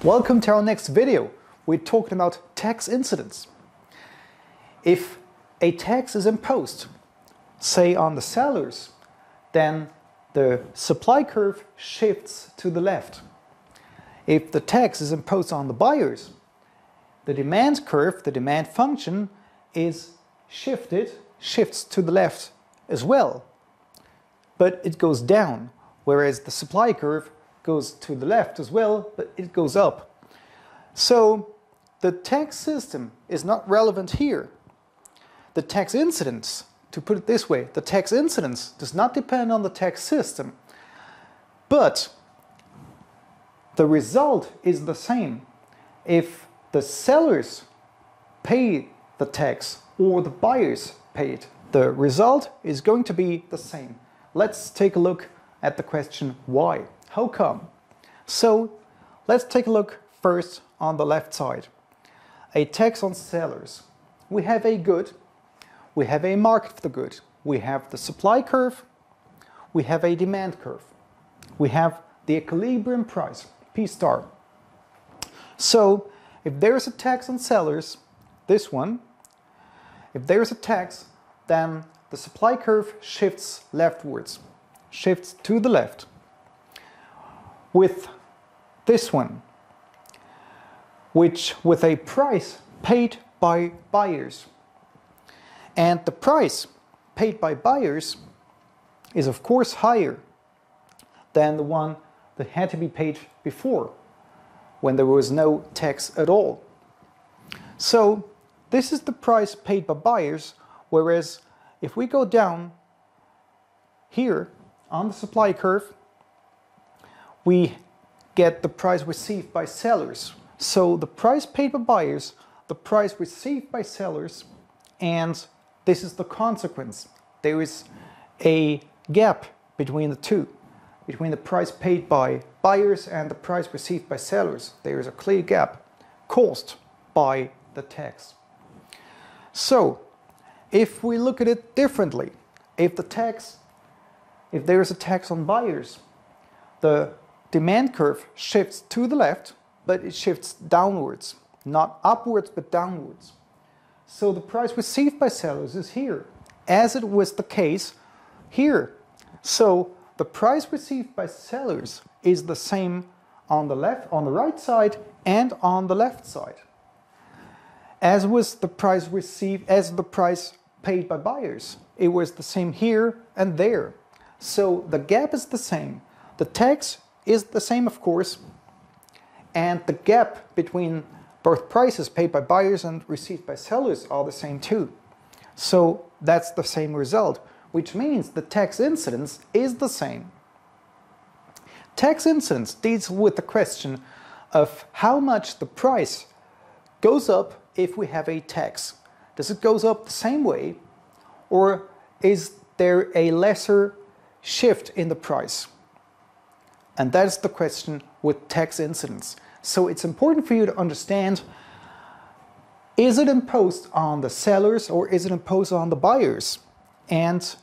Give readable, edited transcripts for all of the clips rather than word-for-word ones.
Welcome to our next video. We're talking about tax incidence. If a tax is imposed, say on the sellers, then the supply curve shifts to the left. If the tax is imposed on the buyers, the demand curve, the demand function, shifts to the left as well. But it goes down, whereas the supply curve goes to the left as well, but it goes up. So the tax system is not relevant here. The tax incidence, to put it this way, the tax incidence does not depend on the tax system, but the result is the same. If the sellers pay the tax or the buyers pay it, the result is going to be the same. Let's take a look at the question why. How come? So let's take a look first on the left side. A tax on sellers. We have a good, we have a market for the good, we have the supply curve, we have a demand curve, we have the equilibrium price, P star. So if there is a tax on sellers, this one, if there is a tax, then the supply curve shifts leftwards, shifts to the left. With this one, which with a price paid by buyers. And the price paid by buyers is of course higher than the one that had to be paid before, when there was no tax at all. So this is the price paid by buyers, whereas if we go down here on the supply curve, we get the price received by sellers. So the price paid by buyers, the price received by sellers, and this is the consequence. There is a gap between the two, between the price paid by buyers and the price received by sellers. There is a clear gap caused by the tax. So if we look at it differently, if there is a tax on buyers, the demand curve shifts to the left, but it shifts downwards, not upwards but downwards. So the price received by sellers is here, as it was the case here. So the price received by sellers is the same on the right side and on the left side, as was the price received, as the price paid by buyers. It was the same here and there. So the gap is the same. The tax is the same, of course, and the gap between both prices paid by buyers and received by sellers are the same too. So that's the same result, which means the tax incidence is the same. Tax incidence deals with the question of how much the price goes up if we have a tax. Does it goes up the same way, or is there a lesser shift in the price? And that is the question with tax incidence. So it's important for you to understand, is it imposed on the sellers or is it imposed on the buyers? And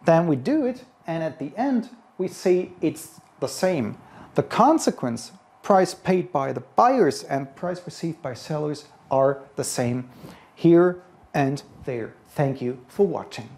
then we do it, and at the end we see it's the same. The consequence, price paid by the buyers and price received by sellers, are the same here and there. Thank you for watching.